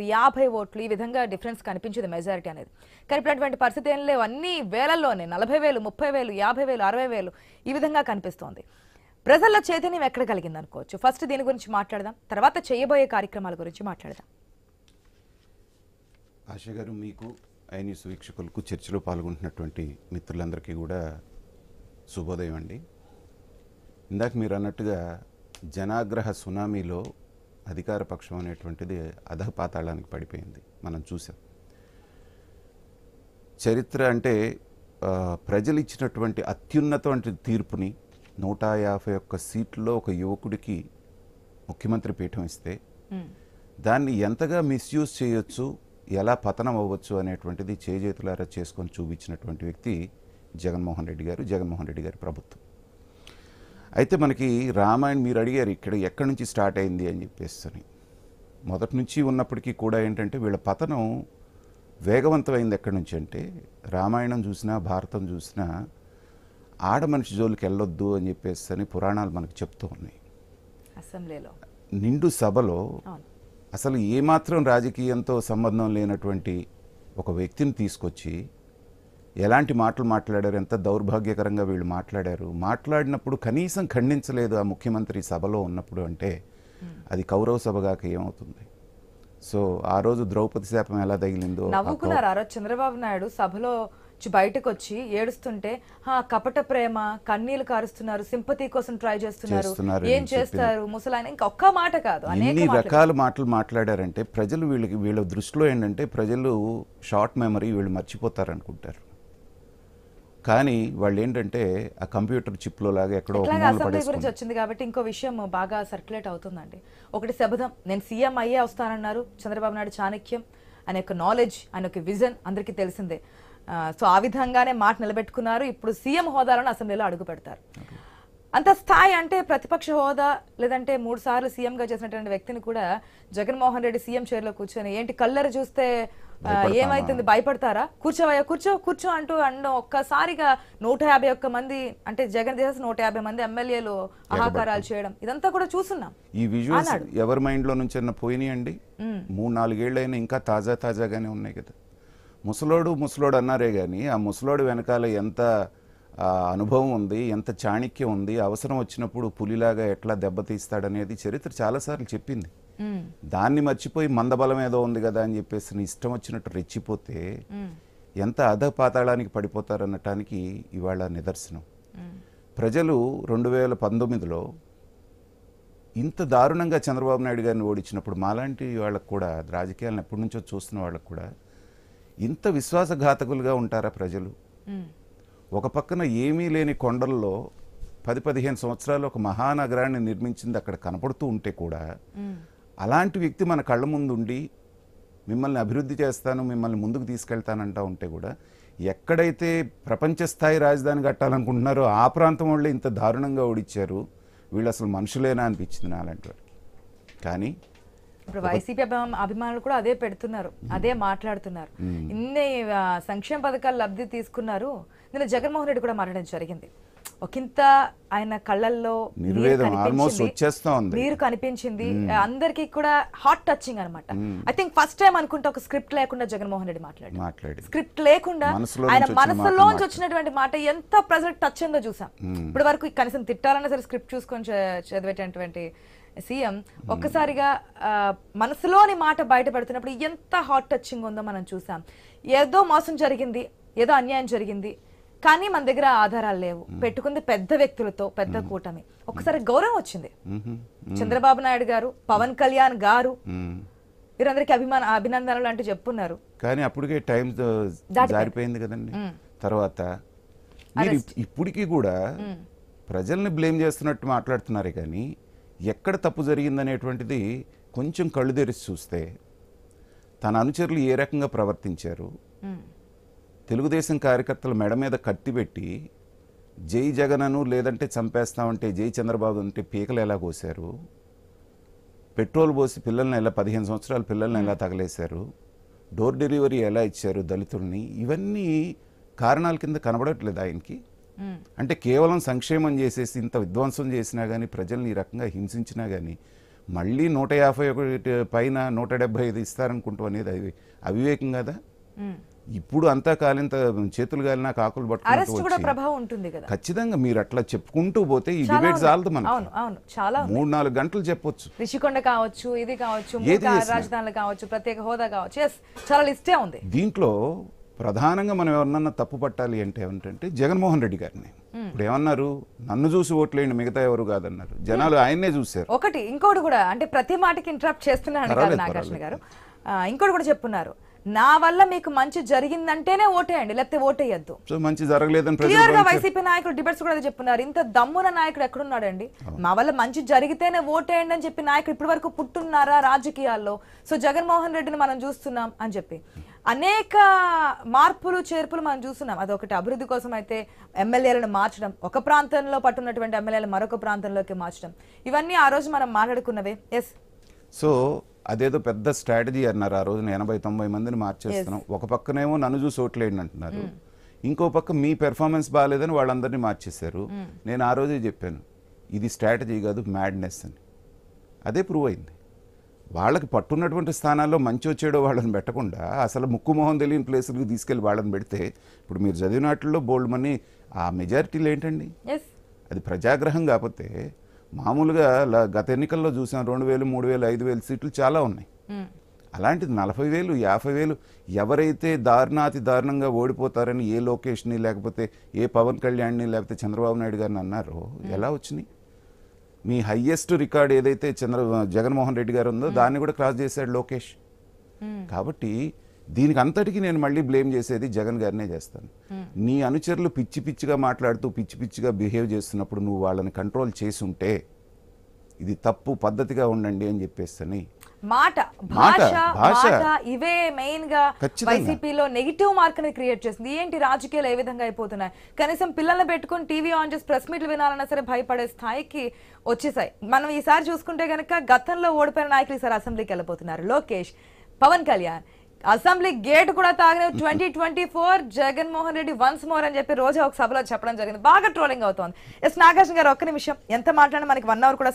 50 ఓట్లు ఈ విధంగా డిఫరెన్స్ కనిపించింది మెజారిటీ అనేది. కానీ ఇప్పుడు అటువంటి పరిస్థితి ఏం లేవు. అన్ని వేలల్లోనే 40,000, 30,000, 50,000, 60,000 ఈ విధంగా కనిపిస్తోంది. ప్రజల్లో చైతన్యం ఎక్కడ కలిగింది అనుకోవచ్చు. ఫస్ట్ దీని గురించి మాట్లాడదాం, తర్వాత చేయబోయే కార్యక్రమాల గురించి మాట్లాడదాం. ఆశ గారు, మీకు ఐన్యూస్ వీక్షకులకు చర్చలో పాల్గొంటున్నటువంటి మిత్రులందరికీ కూడా శుభోదయం అండి. ఇందాక మీరు అన్నట్టుగా జనాగ్రహ సునామీలో అధికార పక్షం అనేటువంటిది అధపాతాళానికి పడిపోయింది. మనం చూసాం. చరిత్ర అంటే ప్రజలు ఇచ్చినటువంటి అత్యున్నతమైన తీర్పుని 151 సీట్లలో ఒక యువకుడికి ముఖ్యమంత్రి పీఠం ఇస్తే దాన్ని ఎంతగా మిస్యూజ్ చేయొచ్చు, ఎలా పతనం అవ్వచ్చు అనేటువంటిది చేజేతులారా చేసుకొని చూపించినటువంటి వ్యక్తి జగన్మోహన్ రెడ్డి గారు, జగన్మోహన్ రెడ్డి గారి ప్రభుత్వం. అయితే మనకి రామాయణ్ మీరు అడిగారు ఇక్కడ ఎక్కడి నుంచి స్టార్ట్ అయింది అని చెప్పేసి. మొదటి నుంచి ఉన్నప్పటికీ కూడా ఏంటంటే వీళ్ళ పతనం వేగవంతమైంది ఎక్కడి నుంచి అంటే, రామాయణం చూసినా భారతం చూసినా ఆడ మనిషి జోలికి వెళ్ళొద్దు అని చెప్పేసి పురాణాలు మనకు చెప్తూ ఉన్నాయి. అసెంబ్లీలో నిండు సభలో అసలు ఏమాత్రం రాజకీయంతో సంబంధం లేనటువంటి ఒక వ్యక్తిని తీసుకొచ్చి ఎలాంటి మాటలు మాట్లాడారు, ఎంత దౌర్భాగ్యకరంగా వీళ్ళు మాట్లాడారు. మాట్లాడినప్పుడు కనీసం ఖండించలేదు ఆ ముఖ్యమంత్రి సభలో ఉన్నప్పుడు అంటే అది కౌరవ సభగాక ఏమవుతుంది. సో ఆ రోజు ద్రౌపది శాపం ఎలా తగిలిందో నవ్వుకున్నారు. ఆ రోజు చంద్రబాబు నాయుడు సభలో బయటకు వచ్చి ఏడుస్తుంటే కపట ప్రేమ, కన్నీళ్లు కారుస్తున్నారు, సింపతి కోసం ట్రై చేస్తున్నారు, ఏం చేస్తారు ముసలాయన, ఇంకా ఒక్క మాట కాదు ఎన్ని రకాల మాటలు మాట్లాడారంటే ప్రజలు వీళ్ళ దృష్టిలో ఏంటంటే ప్రజలు షార్ట్ మెమరీ, వీళ్ళు మర్చిపోతారనుకుంటారు. కానీ వాళ్ళు ఏంటంటే ఆ కంప్యూటర్ చిప్లో లాగా ఎక్కడో అసెంబ్లీ గురించి వచ్చింది కాబట్టి ఇంకో విషయం బాగా సర్క్యులేట్ అవుతుందండి. ఒకటి శబదం, నేను సీఎం అయ్యే వస్తానన్నారు చంద్రబాబు నాయుడు. చాణక్యం, ఆయన యొక్క నాలెడ్జ్, ఆయన యొక్క విజన్ అందరికీ తెలిసిందే. సో ఆ విధంగానే మాట నిలబెట్టుకున్నారు. ఇప్పుడు సీఎం హోదాలను అసెంబ్లీలో అడుగు పెడతారు. అంత స్థాయి అంటే ప్రతిపక్ష హోదా, లేదంటే 3 సార్లు సీఎంగా చేసినటువంటి వ్యక్తిని కూడా జగన్మోహన్ రెడ్డి సీఎం చైర్లో కూర్చొని ఏంటి కళ్ళరు చూస్తే ఏమైతుంది, భయపడతారా, కూర్చోవయ్యా కూర్చో అంటూ ఒక్కసారిగా 151 మంది అంటే జగన్ చేసి 150 మంది ఎమ్మెల్యేలు ఆహాకారాలు చేయడం ఇదంతా కూడా చూస్తున్నాం. ఈ విజువల్స్ ఎవరి మైండ్ లో నుంచి పోయినాయండి. 3-4 ఏళ్ళైనా ఇంకా తాజాగానే ఉన్నాయి కదా. ముసలోడు అన్నారే గాని ఆ ముసలోడు వెనకాల ఎంత అనుభవం ఉంది, ఎంత చాణక్యం ఉంది, అవసరం వచ్చినప్పుడు పులిలాగా ఎట్లా దెబ్బతీస్తాడనేది చరిత్ర చాలాసార్లు చెప్పింది. దాన్ని మర్చిపోయి మందబలం ఏదో ఉంది కదా అని చెప్పేసి ఇష్టం వచ్చినట్టు రెచ్చిపోతే ఎంత అధపాతాళానికి పడిపోతారనటానికి ఇవాళ నిదర్శనం. ప్రజలు 2019లో ఇంత దారుణంగా చంద్రబాబు నాయుడు గారిని ఓడించినప్పుడు మాలాంటి వాళ్ళకు కూడా, రాజకీయాలను ఎప్పటి నుంచో చూస్తున్న వాళ్ళకు కూడా ఇంత విశ్వాసఘాతకులుగా ఉంటారా ప్రజలు? ఒక పక్కన ఏమీ లేని కొండల్లో 10-15 సంవత్సరాలు ఒక మహానగరాన్ని నిర్మించింది అక్కడ కనపడుతూ ఉంటే కూడా అలాంటి వ్యక్తి మన కళ్ళ ముందు ఉండి మిమ్మల్ని అభివృద్ధి చేస్తాను, మిమ్మల్ని ముందుకు తీసుకెళ్తానంటా ఉంటే కూడా ఎక్కడైతే ప్రపంచ స్థాయి రాజధాని కట్టాలనుకుంటున్నారో ఆ ప్రాంతం వాళ్ళే ఇంత దారుణంగా ఓడిచ్చారు. వీళ్ళు అసలు మనుషులేనా అనిపించింది నా అలాంటి వారికి. కానీ ఇప్పుడు వైసీపీ అభిమానులు కూడా అదే పెడుతున్నారు, అదే మాట్లాడుతున్నారు. ఇన్ని సంక్షేమ పథకాలు లబ్ధి తీసుకున్నారు. నిన్న జగన్మోహన్ రెడ్డి కూడా మాట్లాడడం జరిగింది. ఒకంత ఆయన కళ్ళల్లో నీరు కనిపించింది. అందరికి కూడా హార్ట్ టచింగ్ అనమాట. ఐ థింక్ ఫస్ట్ టైం అనుకుంటా ఒక స్క్రిప్ట్ లేకుండా జగన్మోహన్ రెడ్డి మాట్లాడి స్క్రిప్ట్ లేకుండా ఆయన మనసులోంచి వచ్చినటువంటి మాట ఎంత ప్రజలకు టచ్ అయిందో చూసాం. ఇప్పటి వరకు కనీసం తిట్టాలన్నా సరే స్క్రిప్ట్ చూసుకొని చదివేటటువంటి సీఎం ఒక్కసారిగా మనసులోని మాట బయట పెడుతున్నప్పుడు ఎంత హార్ట్ టచింగ్ ఉందో మనం చూసాం. ఏదో మోసం జరిగింది, ఏదో అన్యాయం జరిగింది, కానీ మన దగ్గర ఆధారాలు లేవు. పెట్టుకుంది పెద్ద వ్యక్తులతో, పెద్ద కూటమి. ఒక్కసారి గౌరవం వచ్చింది. చంద్రబాబు నాయుడు గారు, పవన్ కళ్యాణ్ గారు వీరందరికీ అభినందనలు అంటూ చెప్పున్నారు. కానీ అప్పటికే టైం జారిపోయింది కదండి. తర్వాత ఇప్పటికీ కూడా ప్రజల్ని బ్లేమ్ చేస్తున్నట్టు మాట్లాడుతున్నారే కానీ ఎక్కడ తప్పు జరిగిందనేటువంటిది కొంచెం కళ్ళు తెరిచి చూస్తే తన అనుచరులు ఏ రకంగా ప్రవర్తించారు, తెలుగుదేశం కార్యకర్తల మెడ మీద కత్తిపెట్టి జై జగనను లేదంటే చంపేస్తామంటే జై చంద్రబాబు అంటే పీకలు ఎలా కోసారు, పెట్రోల్ పోసి పిల్లల్ని ఎలా 15 సంవత్సరాల పిల్లల్ని ఎలా తగలేశారు, డోర్ డెలివరీ ఎలా ఇచ్చారు దళితుల్ని, ఇవన్నీ కారణాల కింద కనబడట్లేదు ఆయనకి. అంటే కేవలం సంక్షేమం చేసేసి ఇంత విధ్వంసం చేసినా కానీ, ప్రజల్ని ఈ రకంగా హింసించినా కానీ మళ్ళీ 151 పైన 175 ఇస్తారనుకుంటాం అనేది అవివేకం కదా. ఇప్పుడు అంతా కాలింత చేతులు కాలినా కాకులు పట్టుకుంటూ ఖచ్చితంగా మీరు అట్లా చెప్పుకుంటూ పోతే ఈ డిబేట్ చాలదు మనకు. 3-4 గంటలు చెప్పొచ్చు. రిషికొండ కావచ్చు, ఇది కావచ్చు, రాజధానులు కావచ్చు, ప్రత్యేక హోదా కావచ్చు, చాలా లిస్టే ఉంది. దీంట్లో ప్రధానంగా మనం ఎవరన్నా తప్పు పట్టాలి అంటే ఏమంటే జగన్మోహన్ రెడ్డి గారిని. ఇప్పుడు ఏమన్నారు, నన్ను చూసి ఓట్లేండి మిగతా ఎవరు కాదన్నారు. జనాలు ఆయన్నే చూశారు. ఇంకోటి కూడా అంటే ప్రతి మాటకి ఇంటరప్ట్ చేస్తున్నాను నాగార్జున గారు. ఇంకోటి కూడా చెప్పున్నారు, నా వల్ల మీకు మంచి జరిగిందంటేనే ఓటేయండి, లేకపోతే ఓటేయద్దు. సో మంచి జరగలేదని క్లియర్ గా వైసీపీ నాయకులు డిబేట్స్ కూడా చెప్పున్నారు. ఇంత దమ్మున నాయకుడు ఎక్కడున్నాడండి? మా వల్ల మంచి జరిగితేనే ఓటేయండి అని చెప్పి నాయకుడు ఇప్పటి వరకు పుట్టున్నారా రాజకీయాల్లో? సో జగన్మోహన్ రెడ్డిని మనం చూస్తున్నాం అని చెప్పి అనేక మార్పులు చేర్పులు మనం చూస్తున్నాం. అదొకటి అభివృద్ధి కోసం అయితే ఎమ్మెల్యేలను మార్చడం, ఒక ప్రాంతంలో పట్టున్నటువంటి ఎమ్మెల్యేలు మరొక ప్రాంతంలోకి మార్చడం, ఇవన్నీ ఆ రోజు మనం మాట్లాడుకున్నవే. సో అదేదో పెద్ద స్ట్రాటజీ అన్నారు ఆ రోజున. 80-90 మందిని మార్చేస్తున్నాం. ఒక పక్కనేమో నన్ను చూసి ఓట్లేయండి అంటున్నారు, ఇంకో పక్క మీ పెర్ఫార్మెన్స్ బాగాలేదని వాళ్ళందరినీ మార్చేశారు. నేను ఆ రోజే చెప్పాను, ఇది స్ట్రాటజీ కాదు, మ్యాడ్నెస్ అని. అదే ప్రూవ్ అయింది. వాళ్ళకి పట్టున్నటువంటి స్థానాల్లో మంచి వచ్చేడో వాళ్ళని పెట్టకుండా అసలు ముక్కు మొహం తెలియని ప్లేసులకు తీసుకెళ్ళి వాళ్ళని పెడితే, ఇప్పుడు మీరు చదివినట్లో బోల్డ్ మనీ ఆ మెజారిటీలు ఏంటండి? అది ప్రజాగ్రహం కాకపోతే మామూలుగా గత ఎన్నికల్లో చూసాం 2,000, 3,000, 5,000 సీట్లు చాలా ఉన్నాయి. అలాంటిది 40,000, 50,000 ఎవరైతే దారుణాతి దారుణంగా ఓడిపోతారని ఏ లోకేష్ని లేకపోతే ఏ పవన్ కళ్యాణ్ని లేకపోతే చంద్రబాబు నాయుడు గారిని అన్నారో ఎలా వచ్చినాయి? మీ హయ్యెస్ట్ రికార్డ్ ఏదైతే జగన్మోహన్ రెడ్డి గారు ఉందో దాన్ని కూడా క్రాస్ చేశాడు లోకేష్. కాబట్టి దీనికి అంతటికీ నేను మళ్ళీ బ్లేమ్ చేసేది జగన్ గారినే చేస్తాను. నీ అనుచరులు పిచ్చి పిచ్చిగా మాట్లాడుతూ పిచ్చి పిచ్చిగా బిహేవ్ చేస్తున్నప్పుడు నువ్వు వాళ్ళని కంట్రోల్ చేసి ఉంటే ఇది తప్పు, పద్ధతిగా ఉండండి అని చెప్పేస్తాను. ఇవే మెయిన్ గా వైసీపీలో నెగిటివ్ మార్క్ అనేది క్రియేట్ చేస్తుంది. ఏంటి రాజకీయాలు ఏ విధంగా అయిపోతున్నాయి? కనీసం పిల్లల్ని పెట్టుకుని టీవీ ఆన్ చేసి ప్రెస్ మీట్లు వినాలన్నా సరే భయపడే స్థాయికి వచ్చేసాయి. మనం ఈసారి చూసుకుంటే గనక గతంలో ఓడిపోయిన నాయకులు ఈసారి అసెంబ్లీకి వెళ్ళిపోతున్నారు. లోకేష్, పవన్ కళ్యాణ్. అసెంబ్లీ గేట్ కూడా తాగిన 2024 జగన్మోహన్ రెడ్డి వన్స్ మోర్ అని చెప్పి రోజా ఒక సభలో చెప్పడం జరిగింది. బాగా ట్రోలింగ్ అవుతోంది. నాగార్జున గారు ఒక్క నిమిషం, ఎంత మాట్లాడినా మనకి 1 అవర్ కూడా